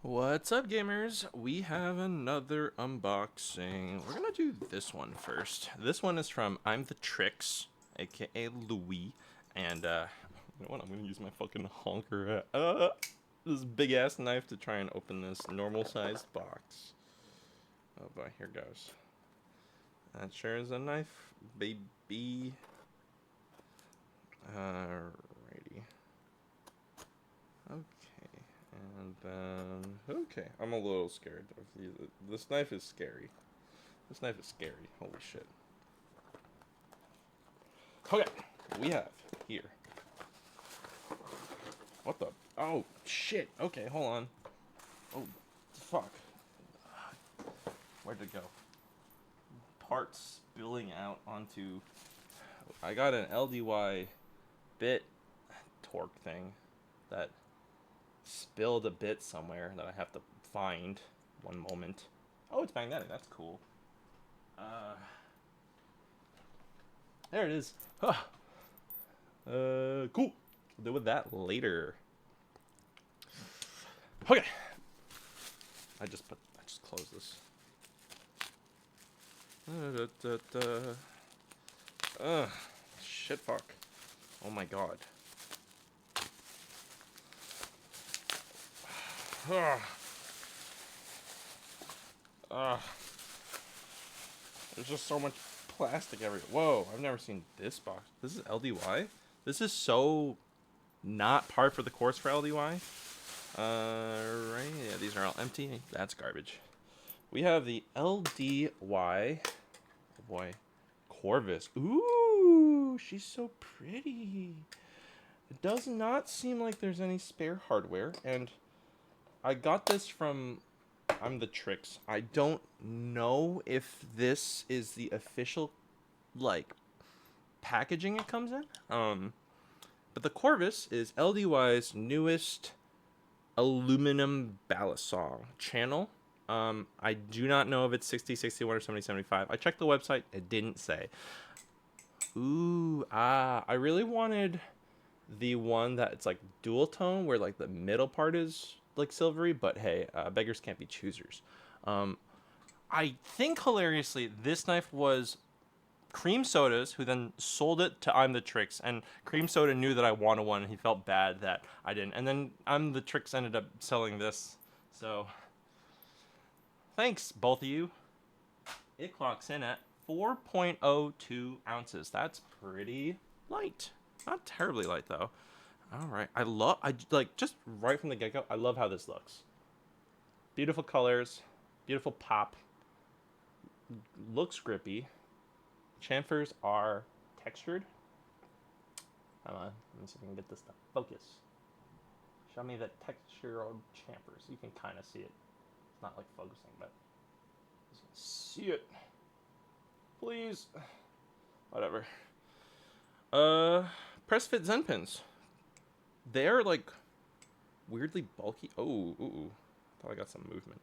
What's up, gamers? We have another unboxing. We're gonna do this one first. This one is from I'm the Tricks, aka Louis, and you know what? I'm gonna use my fucking honker this big ass knife to try and open this normal sized box. Oh boy, here goes. That sure is a knife, baby. Alrighty. Okay, and then, okay, I'm a little scared of these. This knife is scary. This knife is scary, holy shit. Okay, we have here. What the? Oh, shit. Okay, hold on. Oh, fuck. Where'd it go? Parts spilling out onto... I got an LDY bit torque thing that spilled a bit somewhere that I have to find. One moment. Oh, it's magnetic. That's cool. There it is. Huh. Cool. We'll deal with that later. Okay. I just closed this. Shit fuck. Oh my god. There's just so much plastic everywhere. Whoa, I've never seen this box. This is LDY? This is so not par for the course for LDY. Right, yeah, these are all empty. That's garbage. We have the LDY, oh boy, Corvus. Ooh, she's so pretty. It does not seem like there's any spare hardware, and I got this from I'm the Tricks. I don't know if this is the official, like, packaging it comes in. But the Corvus is LDY's newest aluminum Balisong channel. I do not know if it's 60, 61, or 70, 75. I checked the website. It didn't say. Ooh, I really wanted the one that it's like dual tone where like the middle part is like silvery, but hey, beggars can't be choosers. I think hilariously this knife was Cream Soda's, who then sold it to I'm the Tricks, and Cream Soda knew that I wanted one and he felt bad that I didn't, and then I'm the Tricks ended up selling this. So thanks both of you. It clocks in at 4.02 ounces. That's pretty light. Not terribly light though. All right, I like just right from the get-go. I love how this looks. Beautiful colors, beautiful pop. Looks grippy. Chamfers are textured. Come on, let me see if I can get this to focus. Show me the texture of chamfers. You can kind of see it. It's not like focusing, but you can see it. Please. Whatever. Press fit Zen pins. They're like weirdly bulky. Oh, ooh. Thought I got some movement.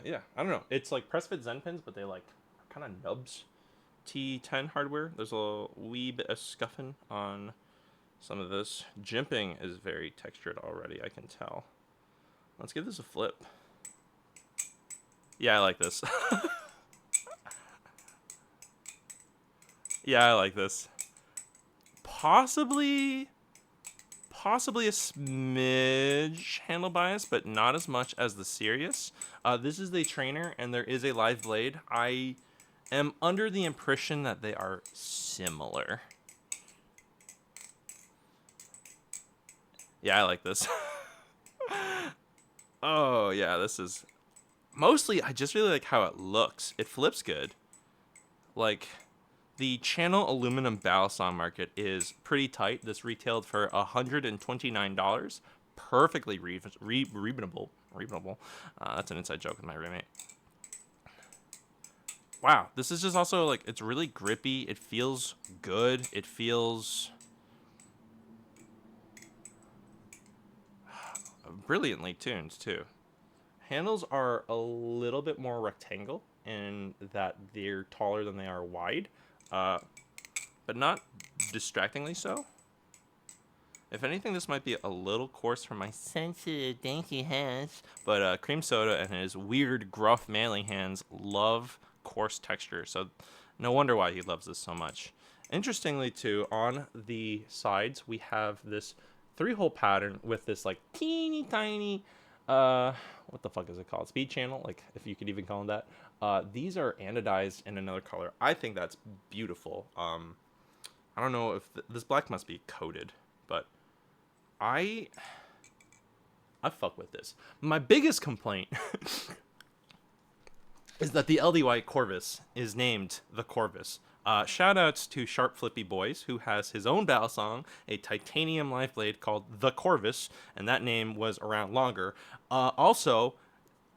Yeah, I don't know. It's like press fit Zen pins, but they like are kind of nubs. T10 hardware. There's a wee bit of scuffing on some of this. Jimping is very textured already, I can tell. Let's give this a flip. Yeah, I like this. Yeah, I like this. Possibly a smidge handle bias, but not as much as the Sirius. This is the trainer, and there is a live blade. I am under the impression that they are similar. Yeah, I like this. Oh, yeah, this is... Mostly, I just really like how it looks. It flips good. Like, the channel aluminum Balisong market is pretty tight. This retailed for $129. Perfectly reasonable. That's an inside joke with my roommate. Wow, this is just also, like, it's really grippy. It feels good. It feels brilliantly tuned, too. Handles are a little bit more rectangle in that they're taller than they are wide, but not distractingly so. If anything, this might be a little coarse for my sensitive, dainty hands. But Cream Soda and his weird, gruff, manly hands love coarse texture. So no wonder why he loves this so much. Interestingly, too, on the sides, we have this 3-hole pattern with this, like, teeny tiny, what the fuck is it called? Speed channel, like, if you could even call them that. These are anodized in another color. I think that's beautiful. I don't know if this black must be coated, but I fuck with this. My biggest complaint is that the LDY Corvus is named the Corvus. Shout outs to Sharp Flippy Boys, who has his own Balisong, a titanium life blade called the Corvus, and that name was around longer. Also,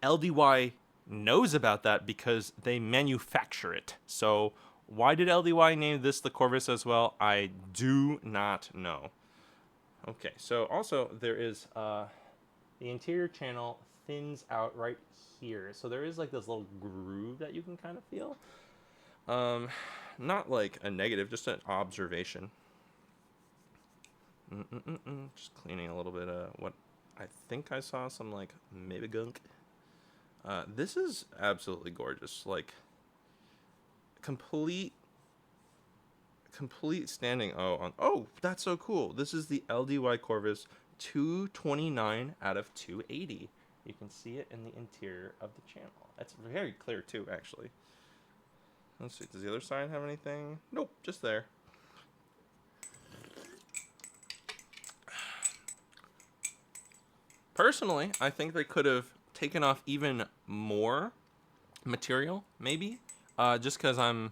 LDY knows about that because they manufacture it. So why did LDY name this the Corvus as well? I do not know. Okay, so also there is the interior channel thins out right here. So there is like this little groove that you can kind of feel. Not like a negative, just an observation. Just cleaning a little bit of what I think I saw some like maybe gunk. This is absolutely gorgeous. Like complete standing O on. Oh, that's so cool. This is the LDY Corvus 229 out of 280. You can see it in the interior of the channel. That's very clear too, actually. Let's see, does the other side have anything? Nope, just there. Personally, I think they could have taken off even more material, maybe. Just because I'm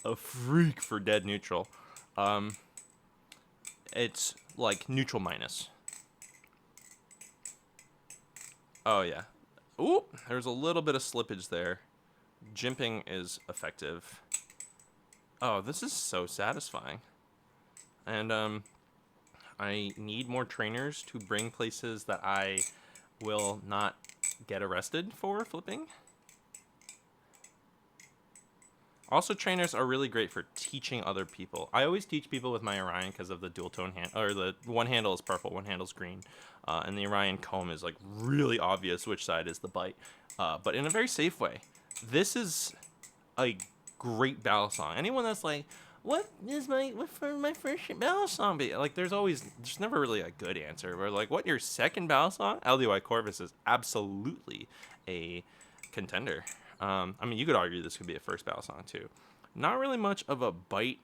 a freak for dead neutral. It's like neutral minus. Oh, yeah. Ooh, there's a little bit of slippage there. Jimping is effective. Oh, this is so satisfying. And I need more trainers to bring places that I will not get arrested for flipping. Also, trainers are really great for teaching other people. I always teach people with my Orion because of the dual tone hand, or the one handle is purple, one handle's green, and the Orion comb is like really obvious which side is the bite, but in a very safe way. This is a great Balisong. Anyone that's like, what for my first Balisong be? Like, there's never really a good answer. We're like, what, your second Balisong? LDY Corvus is absolutely a contender. I mean, you could argue this could be a first Balisong too. Not really much of a bite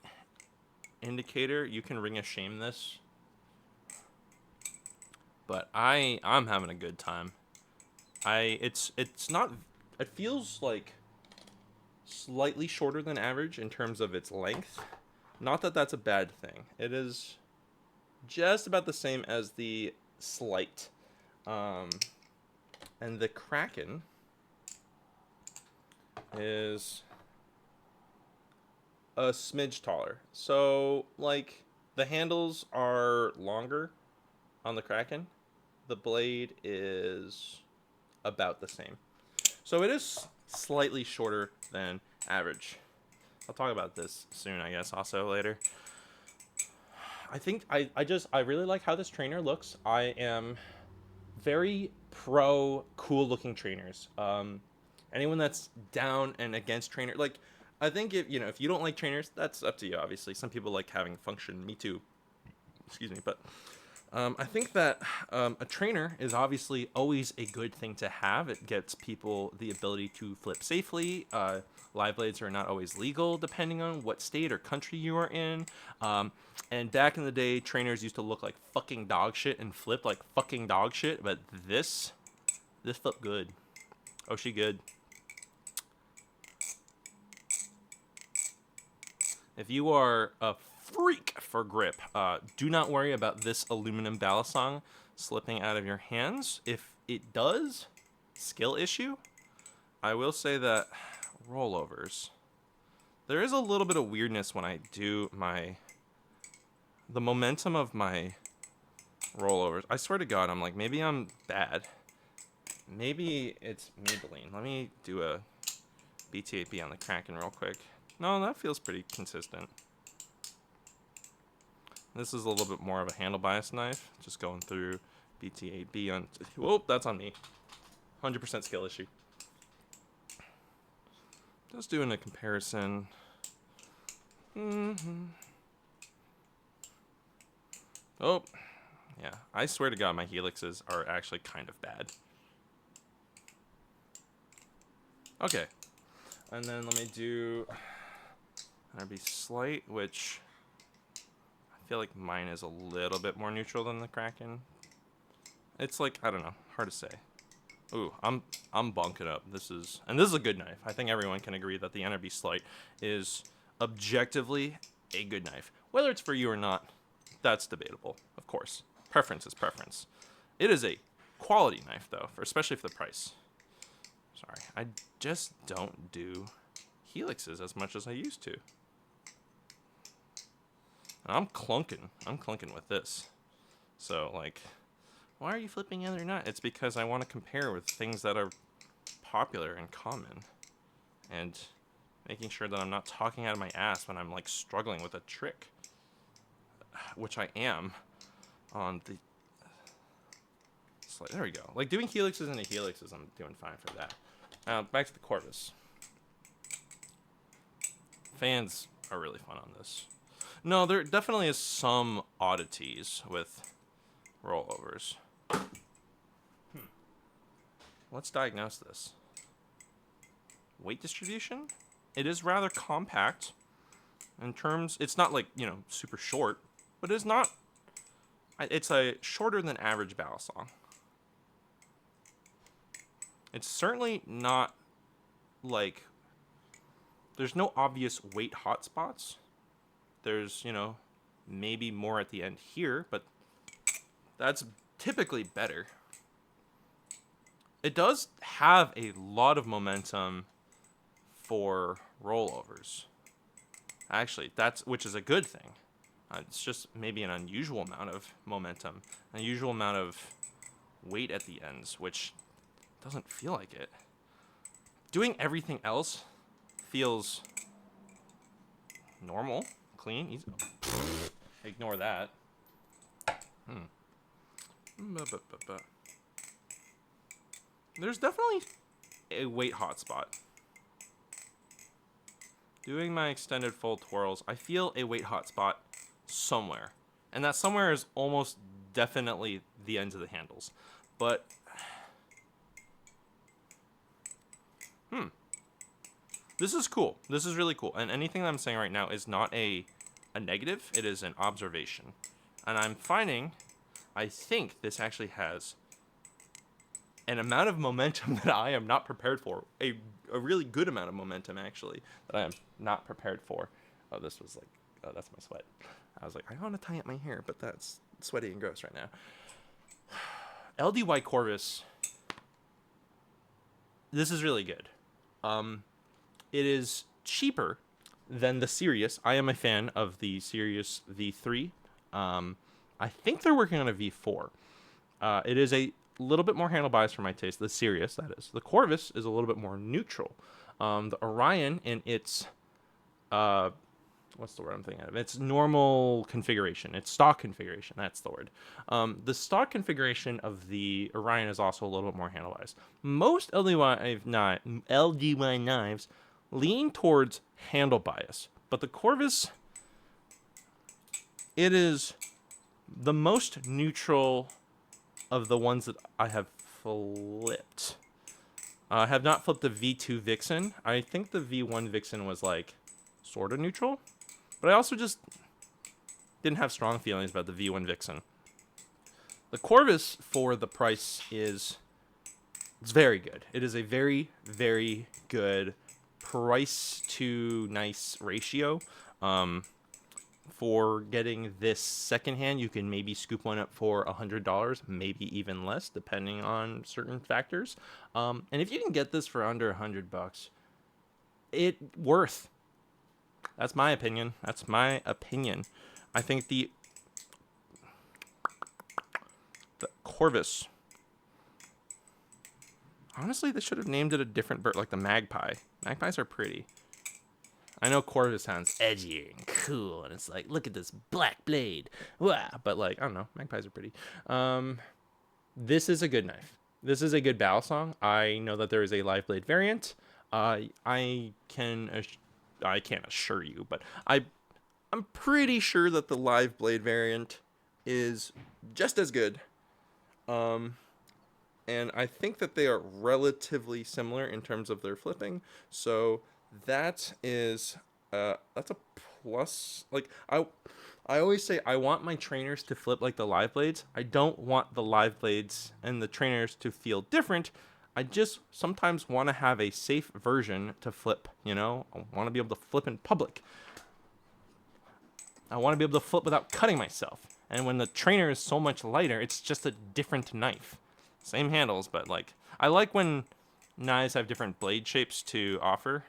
indicator. You can ring a shame this, but I'm having a good time. It's not. It feels like slightly shorter than average in terms of its length. Not that that's a bad thing. It is just about the same as the Slight. And the Kraken is a smidge taller. So, like, the handles are longer on the Kraken. The blade is about the same. So it is slightly shorter than average. I'll talk about this soon, I guess, also later. I think I really like how this trainer looks. I am very pro cool looking trainers. Anyone that's down and against trainer, like, I think if you don't like trainers, that's up to you, obviously. Some people like having function, me too. Excuse me, but I think that a trainer is obviously always a good thing to have. It gets people the ability to flip safely. Live blades are not always legal, depending on what state or country you are in. And back in the day, trainers used to look like fucking dog shit and flip like fucking dog shit. But this flipped good. Oh, she good. If you are a freak for grip, do not worry about this aluminum Balisong slipping out of your hands. If it does, skill issue. I will say that rollovers, there is a little bit of weirdness when I do the momentum of my rollovers. I swear to God, I'm like, maybe I'm bad. Maybe it's Maybelline. Let me do a BTAP on the Kraken real quick. No, that feels pretty consistent. This is a little bit more of a handle bias knife. Just going through BT8B on... Whoa, that's on me. 100% skill issue. Just doing a comparison. Oh, yeah. I swear to God, my helixes are actually kind of bad. Okay. And then let me do NRB slight, which I feel like mine is a little bit more neutral than the Kraken. It's like, I don't know, hard to say. Ooh, I'm bunking up. This is a good knife. I think everyone can agree that the NRB slight is objectively a good knife. Whether it's for you or not, that's debatable, of course. Preference is preference. It is a quality knife, though, especially for the price. Sorry, I just don't do helixes as much as I used to. And I'm clunking with this. So, like, why are you flipping in or not? It's because I want to compare with things that are popular and common. And making sure that I'm not talking out of my ass when I'm, like, struggling with a trick. Which I am on the... There we go. Like, doing helixes into helixes, I'm doing fine for that. Back to the Corvus. Fans are really fun on this. No, there definitely is some oddities with rollovers. Let's diagnose this. Weight distribution? It is rather compact. In terms, it's not like, you know, super short, but it's not, it's a shorter than average Balisong. It's certainly not like, there's no obvious weight hotspots. There's, you know, maybe more at the end here, but that's typically better. It does have a lot of momentum for rollovers. Actually, which is a good thing. It's just maybe an unusual amount of momentum, an unusual amount of weight at the ends, which doesn't feel like it. Doing everything else feels normal, clean, easy. Ignore that. There's definitely a weight hotspot. Doing my extended full twirls, I feel a weight hotspot somewhere. And that somewhere is almost definitely the ends of the handles. But, this is cool. This is really cool. And anything that I'm saying right now is not a negative. It is an observation. And I'm finding, I think this actually has an amount of momentum that I am not prepared for. A really good amount of momentum, actually, that I am not prepared for. Oh, this was like, oh, that's my sweat. I was like, I want to tie up my hair, but that's sweaty and gross right now. LDY Corvus. This is really good. It is cheaper than the Sirius. I am a fan of the Sirius V3. I think they're working on a V4. It is a little bit more handle bias for my taste. The Sirius, that is. The Corvus is a little bit more neutral. The Orion in its what's the word I'm thinking of? It's normal configuration. It's stock configuration. That's the word. The stock configuration of the Orion is also a little bit more handle bias. Most LDY knives lean towards handle bias, but the Corvus, it is the most neutral of the ones that I have flipped. I have not flipped the V2 Vixen. I think the V1 Vixen was like sort of neutral, but I also just didn't have strong feelings about the V1 Vixen. The Corvus for the price it's very good. It is a very, very good price to nice ratio. For getting this secondhand, you can maybe scoop one up for $100, maybe even less, depending on certain factors. And if you can get this for under $100, it worth. That's my opinion. That's my opinion. I think the Corvus. Honestly, they should have named it a different bird, like the magpie. Magpies are pretty. I know Corvus sounds edgy and cool, and it's like, look at this black blade. Wow. But like, I don't know, magpies are pretty. This is a good knife. This is a good Balisong. I know that there is a live blade variant. I can't assure you, but I'm pretty sure that the live blade variant is just as good. And I think that they are relatively similar in terms of their flipping. So that is that's a plus. Like I always say I want my trainers to flip like the live blades. I don't want the live blades and the trainers to feel different. I just sometimes want to have a safe version to flip, you know? I want to be able to flip in public. I want to be able to flip without cutting myself. And when the trainer is so much lighter, it's just a different knife. Same handles, but like, I like when knives have different blade shapes to offer.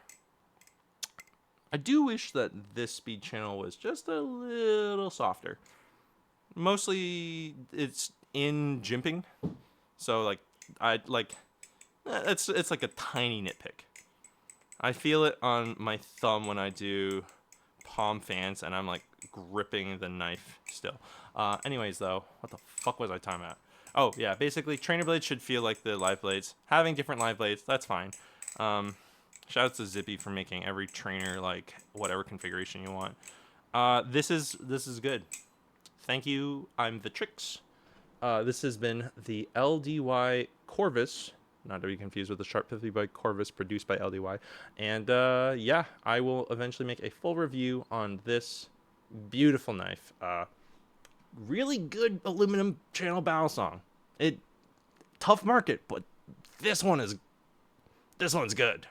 I do wish that this speed channel was just a little softer. Mostly it's in jimping. So like, it's like a tiny nitpick. I feel it on my thumb when I do palm fans and I'm like gripping the knife still. Anyways though, what the fuck was I talking about? Oh yeah, basically trainer blades should feel like the live blades. Having different live blades, that's fine. Shout out to Zippy for making every trainer like whatever configuration you want. This is good. Thank you. I'm the Tricks. This has been the LDY Corvus, not to be confused with the Sharp 50 by Corvus produced by LDY. And yeah, I will eventually make a full review on this beautiful knife. Really good aluminum channel Balisong. Tough market, but this one's good.